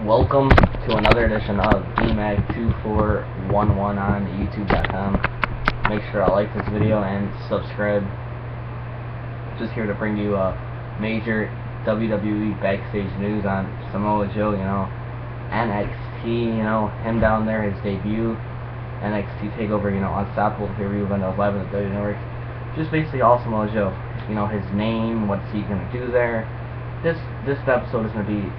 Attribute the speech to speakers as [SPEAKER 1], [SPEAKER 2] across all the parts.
[SPEAKER 1] Welcome to another edition of eddie.mcnanara on youtube.com. Make sure to like this video and subscribe. Just here to bring you major WWE backstage news on Samoa Joe, NXT, him down there, his debut, NXT TakeOver, Unstoppable pay-per-view event that was live on the WWE Network. Just basically all Samoa Joe. His name, what's he gonna do there. This episode is gonna be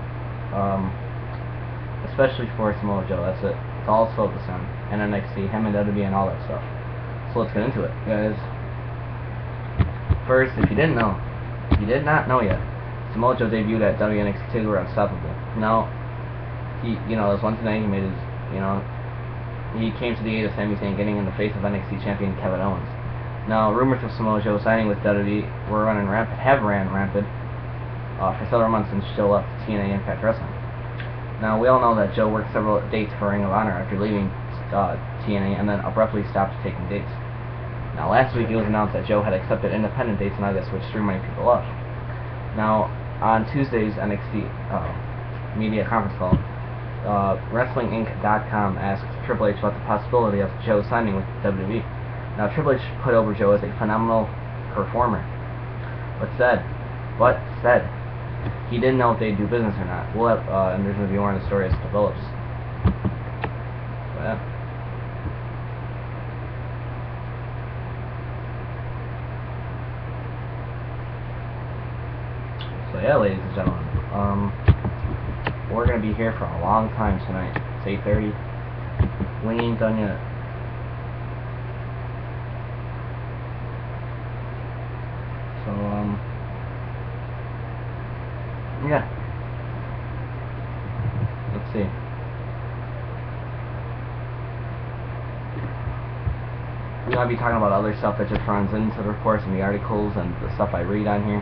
[SPEAKER 1] especially for Samoa Joe. That's it. It's all focused on and NXT, him and WWE and all that stuff. So let's get into it, guys. First, if you did not know yet, Samoa Joe debuted at NXT TakeOver Unstoppable. Now, he, it was Wednesday night. He made his, he came to the aid of Sami Zayn, getting in the face of NXT champion Kevin Owens. Now, rumors of Samoa Joe signing with WWE have ran rampant for several months since Joe left TNA Impact Wrestling. Now, we all know that Joe worked several dates for Ring of Honor after leaving TNA and then abruptly stopped taking dates. Now, last week it was announced that Joe had accepted independent dates in August, which threw many people off. Now, on Tuesday's NXT media conference call, WrestlingInc.com asked Triple H about the possibility of Joe signing with WWE. Now, Triple H put over Joe as a phenomenal performer, but said he didn't know if they'd do business or not. We'll have, and there's going to be more in the story as it develops. So yeah, ladies and gentlemen, we're going to be here for a long time tonight. It's 8:30. We ain't done yet. So, yeah. Let's see. We're going to be talking about other stuff that just runs into the reports and the articles and the stuff I read on here.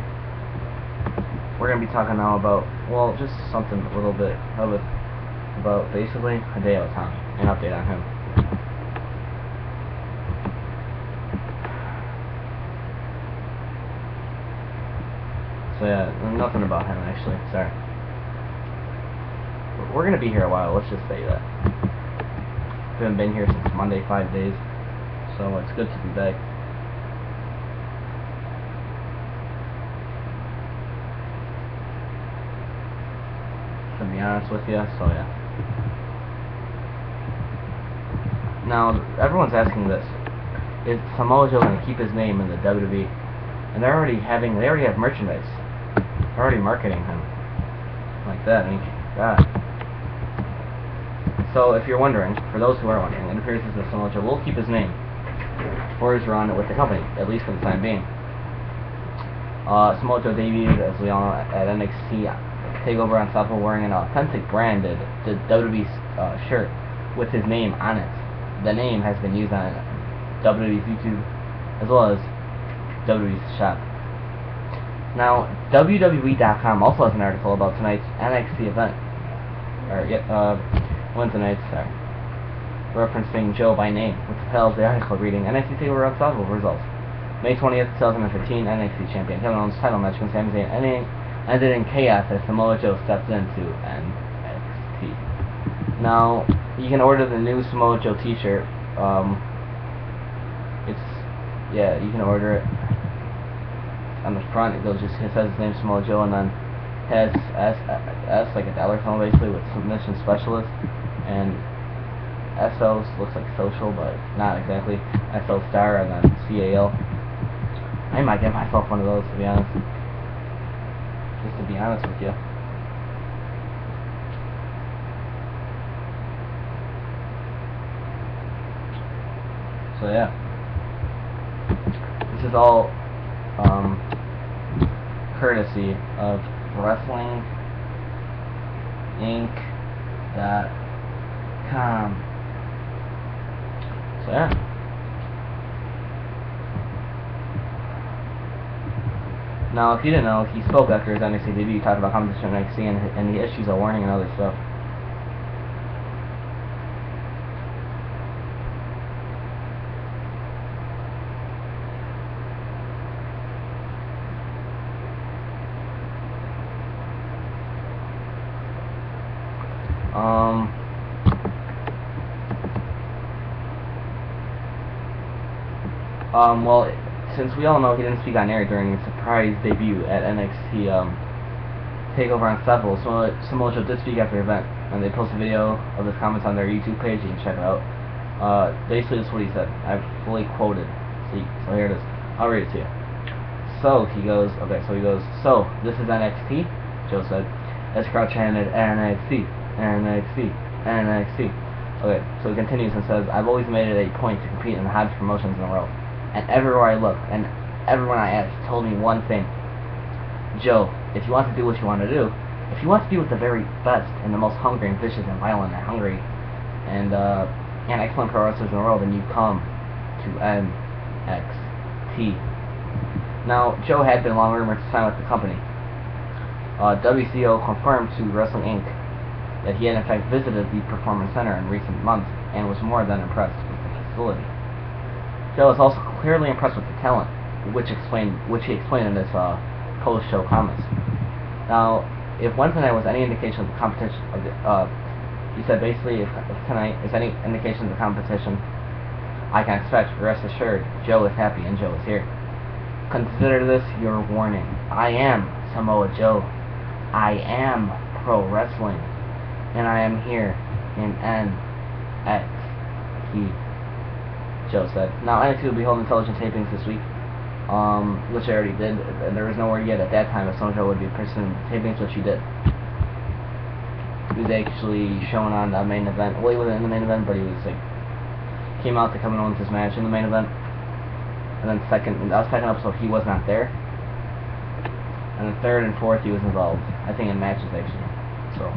[SPEAKER 1] We're going to be talking now about, well, just something a little bit about basically Hideo, Itami, an update on him. So yeah, nothing about him actually, sorry. We're going to be here a while, let's just say that. We haven't been here since Monday, 5 days, so it's good to be back. To be honest with you, so yeah. Now, everyone's asking this. Is Samoa Joe going to keep his name in the WWE? And they already have merchandise. They're already marketing him like that. I mean, God. So, if you're wondering, for those who are wondering, it appears as if Samoa Joe will keep his name for his run with the company, at least for the time being. Samoa Joe debuted, as we all know, at NXT TakeOver Unstoppable wearing an authentic branded WWE shirt with his name on it. The name has been used on WWE's YouTube as well as WWE's shop. Now, WWE.com also has an article about tonight's NXT event, Wednesday night, referencing Joe by name, which tells the article reading NXT TakeOver Unstoppable results. May 20th, 2015, NXT champion Kevin Owens' title match against Sami Zayn ended in chaos as Samoa Joe stepped into NXT. Now, you can order the new Samoa Joe t-shirt. You can order it. On the front, it says his name, Samoa Joe, and then has S like a dollar sign basically with submission specialist, and SO looks like social, but not exactly. SO star and then CAL. I might get myself one of those, to be honest. Just to be honest with you. So yeah, this is all courtesy of WrestlingInc.com. So yeah. Now, if you didn't know, he spoke after his NXT debut. He talked about competition in NXT and the issues of warning and other stuff. Well, since we all know he didn't speak on air during his surprise debut at NXT Takeover Unstoppable, so Samoa Joe did speak after the event, and they posted a video of his comments on their YouTube page. You can check it out. Basically, this is what he said. I've fully quoted. So here it is. I'll read it to you. So he goes, so this is NXT? Joe said. As crowd chanted, NXT, NXT, NXT. Okay, so he continues and says, I've always made it a point to compete in the hottest promotions in the world. And everywhere I look, and everyone I asked told me one thing. Joe, if you want to do what you want to do, if you want to be with the very best and the most hungry and vicious and violent and hungry and excellent pro wrestlers in the world, then you come to NXT. Now, Joe had been long rumored to sign with the company. WCO confirmed to Wrestling Inc. that he had in fact visited the Performance Center in recent months and was more than impressed with the facility. Joe was also clearly impressed with the talent, which he explained in his post-show comments. Now, if Wednesday night was any indication of the competition, he said basically, if tonight is any indication of the competition I can expect, rest assured, Joe is happy and Joe is here. Consider this your warning. I am Samoa Joe. I am pro wrestling, and I am here in NXT. Joe said. Now, NXT will be holding television tapings this week, which I already did, and there was no word yet at that time if Samoa Joe would be pursuing tapings, which he did. He was actually shown on the main event. Well, he wasn't in the main event, but he was came out to come in with his match in the main event. And then second episode, he was not there. And then third and fourth, he was involved. I think in matches, actually. So,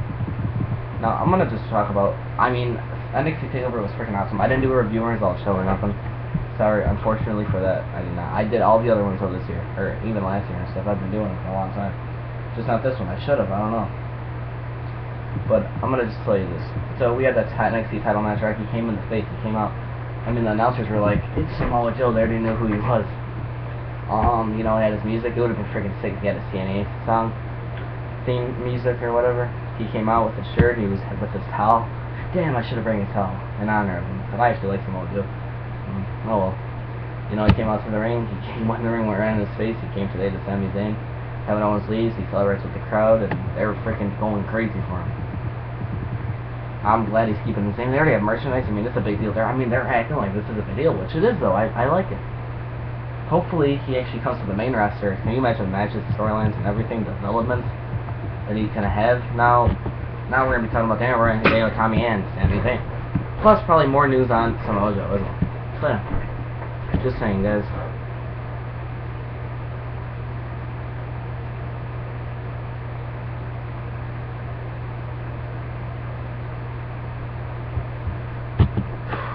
[SPEAKER 1] now, I'm gonna just talk about, NXT TakeOver was freaking awesome. I didn't do a review or results show or nothing. Sorry, unfortunately for that, I did not. I did all the other ones over this year, or even last year and stuff. I've been doing it for a long time. Just not this one. I should have, I don't know. But, I'm gonna just tell you this. So, we had that NXT title match, right? He came in the face, he came out. The announcers were like, it's Samoa Joe, they already knew who he was. He had his music. It would have been freaking sick if he had a CNA song, theme music or whatever. He came out with his shirt, he was with his towel. Damn, I should have brought a towel in honor of him, but I actually like Samoa Joe. Oh well. He came out to the ring, he went in the ring, went around his face, he came today to Sami Zayn, having on his leaves, he celebrates with the crowd, and they were freaking going crazy for him. I'm glad he's keeping the same. They already have merchandise. It's a big deal there. They're acting like this is a big deal, which it is, though. I like it. Hopefully, he actually comes to the main roster. Can you imagine matches, storylines, and everything, developments that he's going to have? Now we're going to be talking about Bryan, Hideo, Itami, and Sami Zayn. Plus, probably more news on Samoa Joe as well. So, yeah. Just saying, guys.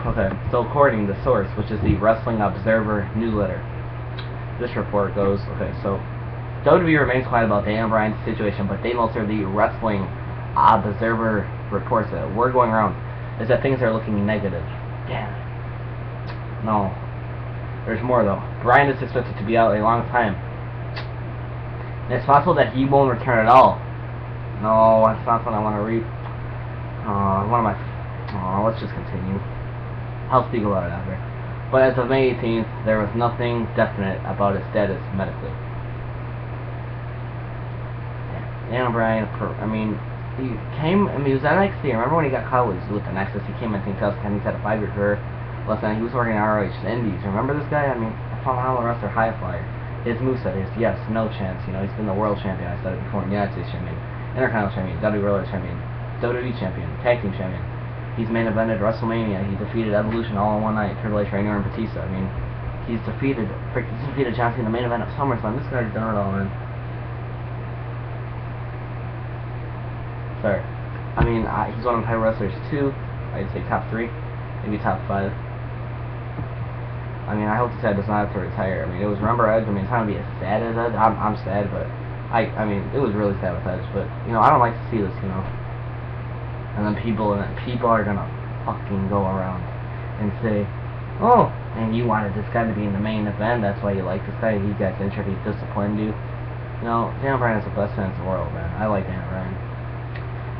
[SPEAKER 1] Okay, so according to Source, which is the Wrestling Observer newsletter, this report goes, okay, so WWE remains quiet about Daniel Bryan's situation, but Dave Meltzer, the Wrestling Observer, reports that word going around is that things are looking negative. Damn it. No. There's more, though. Bryan is expected to be out a long time. And it's possible that he won't return at all. No, that's not what I want to read. Let's just continue. I'll speak about it after. But as of May 18th, there was nothing definite about his status medically. Daniel Bryan, he came, he was at NXT. Remember when he got caught with the Nexus? He came in 2010, he's had a 5-year career. Last night, he was working in ROH Indies. Remember this guy? A phenomenal wrestler, high flyer. His moveset is yes, no chance. He's been the world champion, I said it before, United States champion, Intercontinental champion, WWE World champion, WWE champion, Tag Team champion. He's main evented WrestleMania. He defeated Evolution all in one night. Triple H, Rainier, and Batista. He's defeated John Cena in the main event of SummerSlam. This guy's done it all, man. Sorry. He's one of my wrestlers too. I'd say top 3, maybe top 5. I hope this guy does not have to retire. It was Remember Edge. It's not gonna be as sad as Edge. I'm sad, but it was really sad with Edge. But I don't like to see this. And then people are gonna fucking go around and say, oh, and you wanted this guy to be in the main event, that's why you like this guy, he got injured, he disappointed you. Daniel Bryan is the best man in the world, man. I like Daniel Bryan.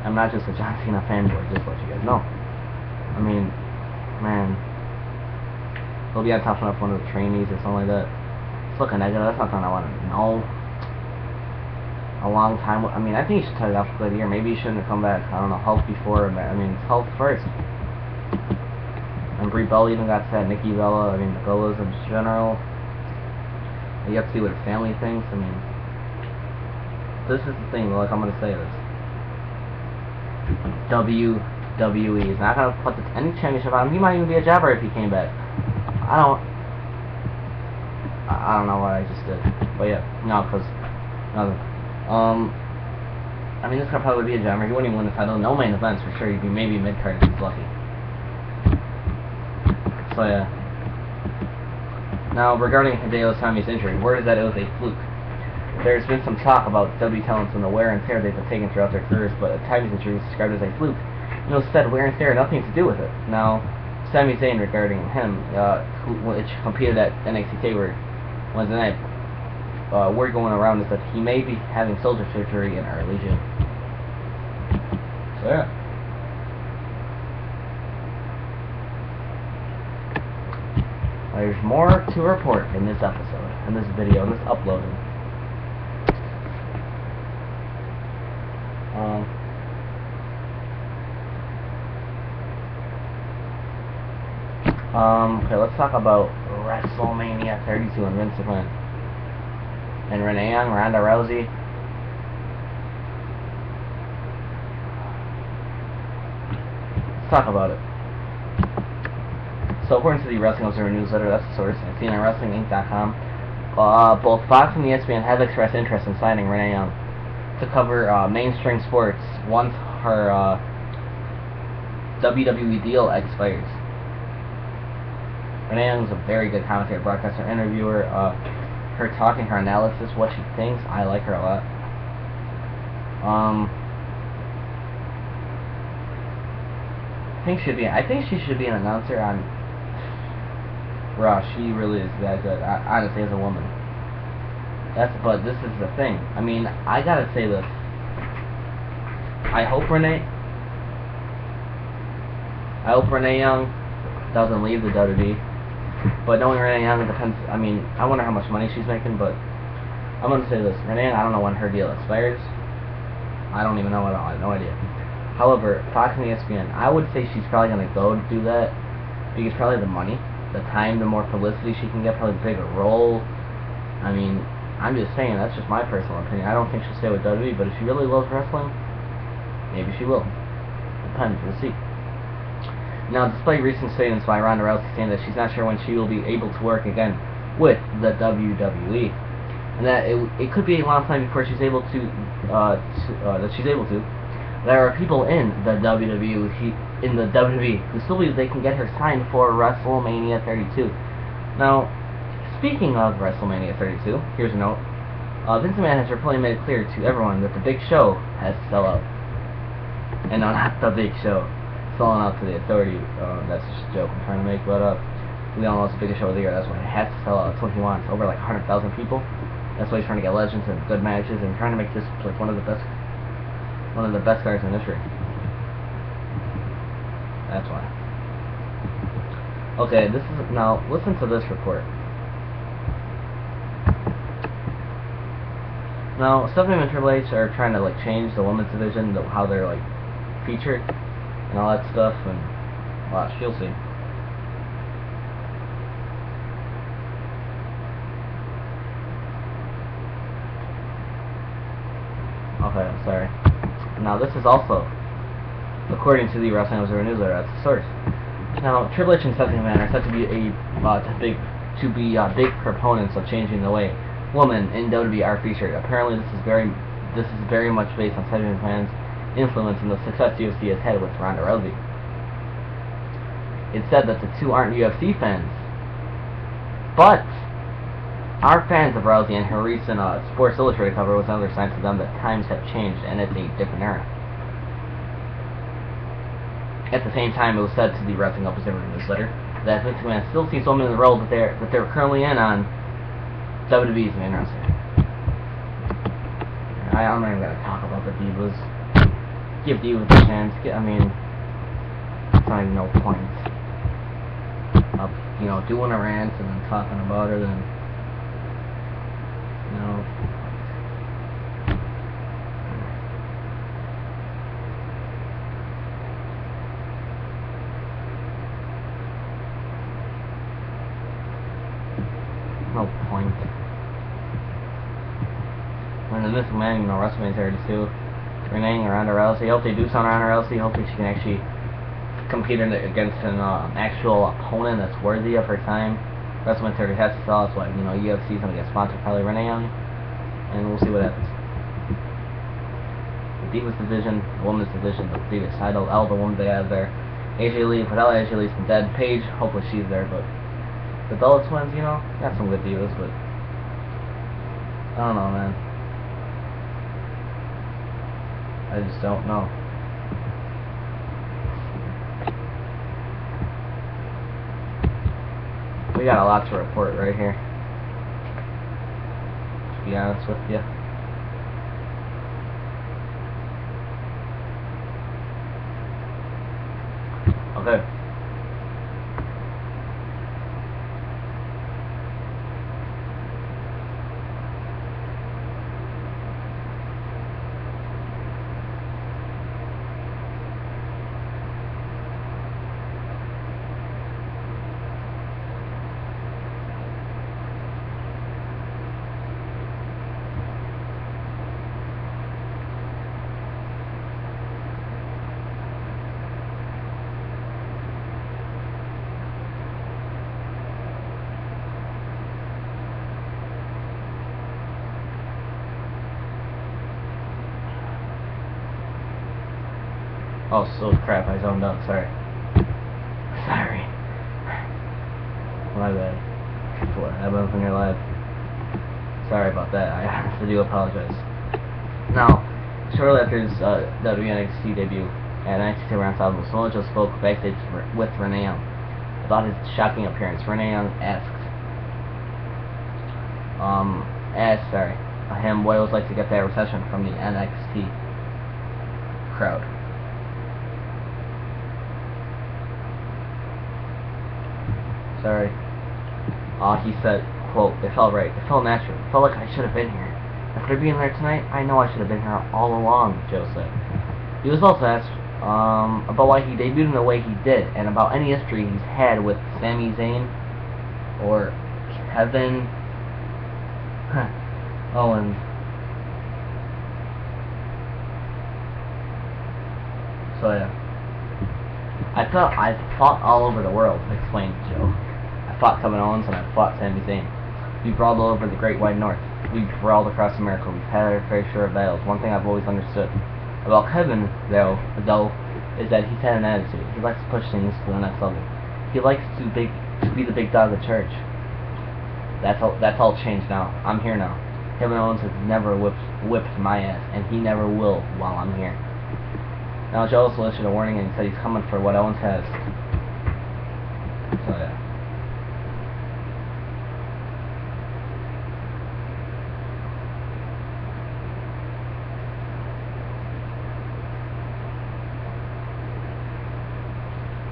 [SPEAKER 1] I'm not just a John Cena fanboy, just to let you guys know. I mean, man, he'll be on top of one of the trainees or something like that. It's looking negative. That's not something I want to know. A long time. I mean, I think he should cut it off for a good year. Maybe he shouldn't have come back. I don't know. Health before. I mean, it's health first. And Brie Bella even got sad. Nikki Bella. I mean, the Bellas in general. You have to see what her family thinks. I mean, this is the thing. Like, I'm gonna say this. WWE is not gonna put any championship on him. He might even be a jobber if he came back. I don't know what I just did. But yeah, no, because nothing. I mean, this could probably be a jobber. He wouldn't even win the title. No main events for sure. He'd be maybe mid-card if he's lucky. So yeah. Now, regarding Hideo Sami's injury, word is that it was a fluke. There's been some talk about WWE talents and the wear and tear they've been taking throughout their careers, but Itami's injury was described as a fluke. You know, instead, wear and tear had nothing to do with it. Now, Sami Zayn, regarding him, which competed at NXT TakeOver Wednesday night, word going around is that he may be having shoulder surgery in early June. So yeah. There's more to report in this episode, in this video, in this uploading. Okay, let's talk about WrestleMania 32 and Vince McMahon. And Renee Young, Ronda Rousey. Let's talk about it. So according to the Wrestling Observer newsletter, that's the source, and CNNWrestlingInc.com, both Fox and ESPN have expressed interest in signing Renee Young to cover mainstream sports once her WWE deal expires. Renee Young is a very good commentator, broadcaster, interviewer. Her talking, her analysis, what she thinks, I like her a lot. I think she should be an announcer on Raw. She really is that good. Honestly, as a woman. But this is the thing. I mean, I gotta say this. I hope Renee Young doesn't leave the WWE. But knowing Renee Young, it depends. I mean, I wonder how much money she's making. But I'm gonna say this: Renee Young, I don't know when her deal expires. I don't even know at all. I have no idea. However, Fox and ESPN, I would say she's probably gonna go to do that because probably the money, the time, the more publicity she can get, probably the bigger role. I mean, I'm just saying, that's just my personal opinion. I don't think she'll stay with WWE, but if she really loves wrestling, maybe she will. Depends, we'll see. Now, despite recent statements by Ronda Rousey saying that she's not sure when she will be able to work again with the WWE, and that it could be a long time before she's able to, there are people in the WWE who still believe they can get her signed for WrestleMania 32. Now, speaking of WrestleMania 32, here's a note. Vince McMahon has reportedly made it clear to everyone that the Big Show has to sell out. And no, not the Big Show. Selling out to the Authority. That's just a joke I'm trying to make, but we all know it's the biggest show of the year. That's why he has to sell out. That's what he wants. Over like 100,000 people. That's why he's trying to get legends and good matches and trying to make this like one of the best cards in history. That's why. Okay, now listen to this report. Now, Stephanie and Triple H are trying to like change the women's division, how they're like featured and all that stuff, and watch, you'll see. Okay, I'm sorry. Now, this is also, according to the Wrestling Observer newsletter, that's the source. Now, Triple H and Stephanie McMahon are said to be big proponents of changing the way women in WWE are featured. Apparently, this is very much based on Stephanie McMahon's influence and the success UFC has had with Ronda Rousey. It's said that the two aren't UFC fans, but are fans of Rousey, and her recent Sports Illustrated cover was another sign to them that times have changed and it's a different era. At the same time, it was said to the Wrestling Observer newsletter that Vince McMahon still sees women in the role that they're currently in on WWE's main roster. I'm not even going to talk about the Divas. give Divas a chance. I mean, it's not even no point of, you know, doing a rant and then talking about her, then, you know. No point. When the Mythical Man, you know, WrestleMania's already too. Renee or Ronda Rousey. I hope they do something around Rousey. Hopefully she can actually compete against an actual opponent that's worthy of her time. WrestleMania 30 has to sell, so you know, UFC's gonna get sponsored probably Renee Young, and we'll see what happens. The Divas division, the Women's division, the Divas title, all the ones they have there. AJ Lee, without AJ Lee's been dead. Paige, hopefully she's there, but the Bella Twins, you know, got some good Divas, but I don't know, man. I just don't know. We got a lot to report right here, to be honest with you. Okay. Oh, so crap, I zoned out, sorry. Sorry. My bad. What happened when you're live? Sorry about that, I honestly do apologize. Now, shortly after his WWE NXT debut at NXT Round Table, Samoa Joe spoke backstage with Renee Young about his shocking appearance. Renee Young asked him what it was like to get that reception from the NXT crowd. Sorry. He said, quote, "It felt right. It felt natural. It felt like I should have been here. After being there tonight, I know I should have been here all along," Joe said. He was also asked about why he debuted in the way he did, and about any history he's had with Sami Zayn or Kevin Owens. So yeah. I fought all over the world, explained Joe. I fought Kevin Owens and I fought Sami Zayn. We brawled all over the Great White North. We brawled across America. We've had our fair share of battles. One thing I've always understood about Kevin, though, is that he's had an attitude. He likes to push things to the next level. He likes to be the big dog of church. That's all changed now. I'm here now. Kevin Owens has never whipped my ass, and he never will while I'm here. Now Joe also issued a warning and said he's coming for what Owens has. So yeah.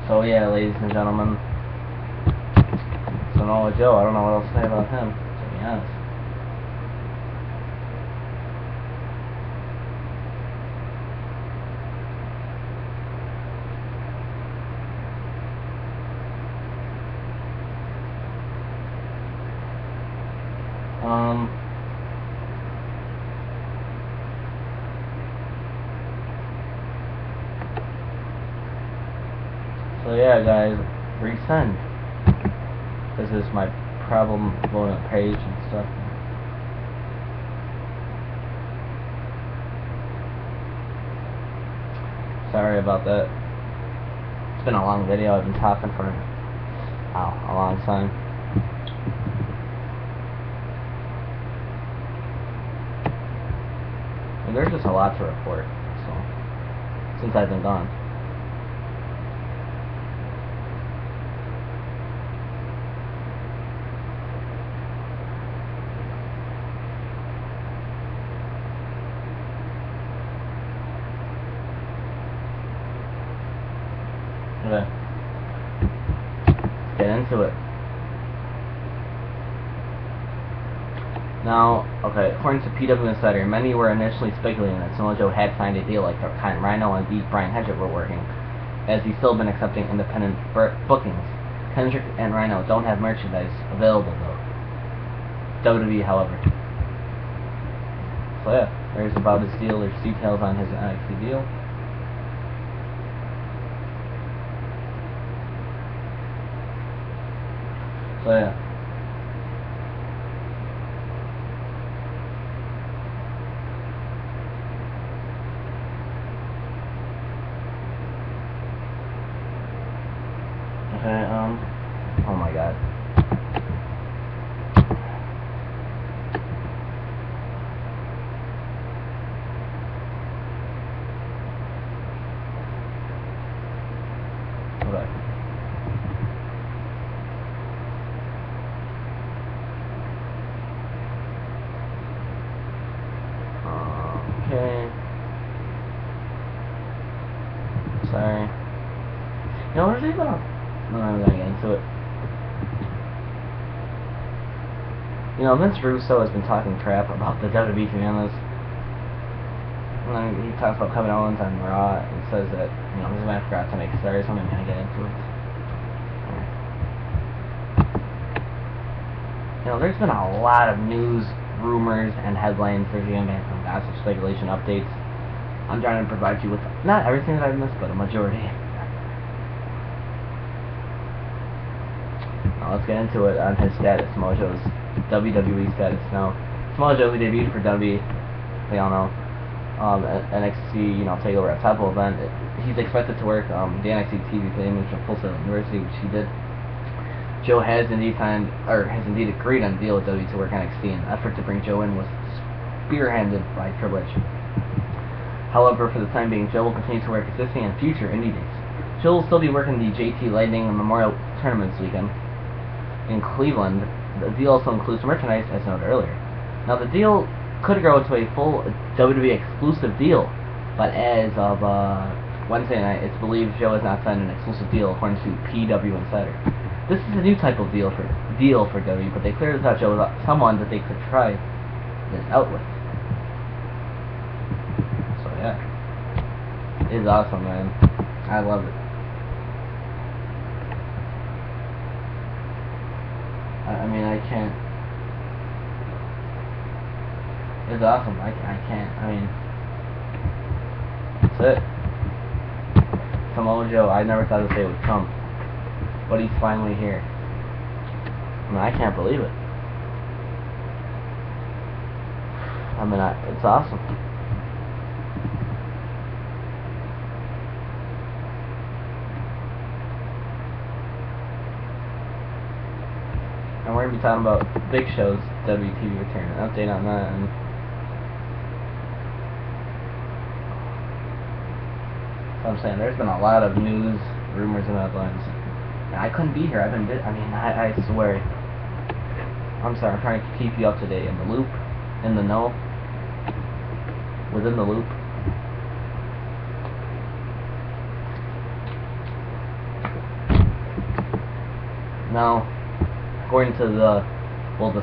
[SPEAKER 1] So yeah, ladies and gentlemen. Samoa Joe, I don't know what else to say about him, to be honest. So yeah, guys, resend. This is my problem blowing up page and stuff. Sorry about that. It's been a long video. I've been talking for a long time. And there's just a lot to report, so since I've been gone. Okay. Let's get into it. Now, okay, according to PW Insider, many were initially speculating that Samoa Joe had signed a deal like the kind Rhino and Bryan were working, as he's still been accepting independent bookings. Kendrick and Rhino don't have merchandise available though. WWE, however. So yeah, there's about his deal. There's details on his NXT deal. So yeah. Okay, oh my god. Okay. Okay. Sorry. You know, where's he going? No, I'm gonna get into it. You know, Vince Russo has been talking crap about the WWE, to be honest. He talks about Kevin Owens on Raw and says that, you know, this man forgot to make stars, so I'm gonna get into it. You know, there's been a lot of news, rumors, and headlines. There's even been some gossip, speculation, updates. I'm trying to provide you with, not everything that I've missed, but a majority. Let's get into it on his status, Samoa Joe's WWE status. Now, Samoa Joe, who debuted for WWE, we all know, NXT, you know, TakeOver at Temple event. He's expected to work the NXT TV thing from Full Sail University, which he did. Joe has indeed signed, or has indeed agreed on a deal with WWE to work NXT. An effort to bring Joe in was spearheaded by Triple H. However, for the time being, Joe will continue to work existing and future indie dates. Joe will still be working the JT Lightning and Memorial Tournaments weekend in Cleveland. The deal also includes merchandise, as noted earlier. Now, the deal could grow to a full WWE exclusive deal, but as of Wednesday night, it's believed Joe has not signed an exclusive deal, according to PW Insider. This is a new type of deal for WWE, but they clearly thought Joe was someone that they could try this out with. So yeah, it's awesome, man. I love it. I mean, I can't. It's awesome. I can't. I mean, that's it. Samoa Joe, I never thought this day would come, but he's finally here. I mean, I can't believe it. I mean, it's awesome. And we're going to be talking about Big Show's WTV return, an update on that. And so I'm saying, there's been a lot of news, rumors, and headlines. And I couldn't be here. I swear. I'm sorry, I'm trying to keep you up to date, in the loop, in the know, within the loop. Now, according to the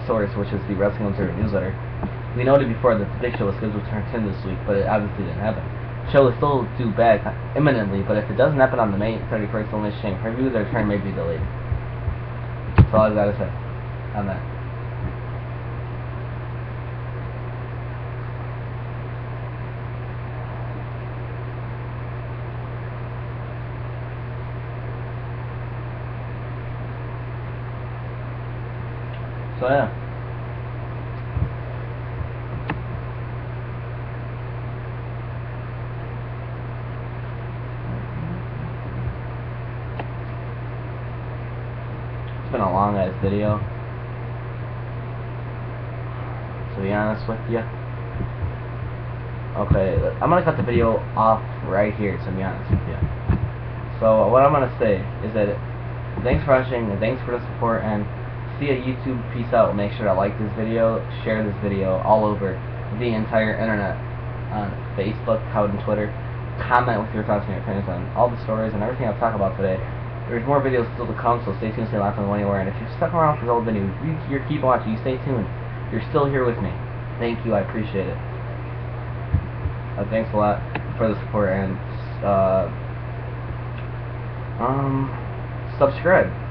[SPEAKER 1] source, which is the Wrestling Observer newsletter, we noted before that the Big Show was scheduled to return this week, but it obviously didn't happen. The show is still due back imminently, but if it doesn't happen on the May 31st Elimination Chamber preview, the return may be delayed. That's all I gotta say on that. So yeah. It's been a long ass video, to be honest with you. Okay, I'm gonna cut the video off right here, to be honest with you. So what I'm gonna say is that thanks for watching and thanks for the support, and see ya YouTube. Peace out. Make sure to like this video, share this video all over the entire internet, on Facebook, how and Twitter. comment with your thoughts and your opinions on all the stories and everything I've talked about today. There's more videos still to come, so stay tuned, stay locked on anywhere. And if you're stuck around for these old videos, you keep watching, you stay tuned. You're still here with me. Thank you, I appreciate it. Thanks a lot for the support, and subscribe.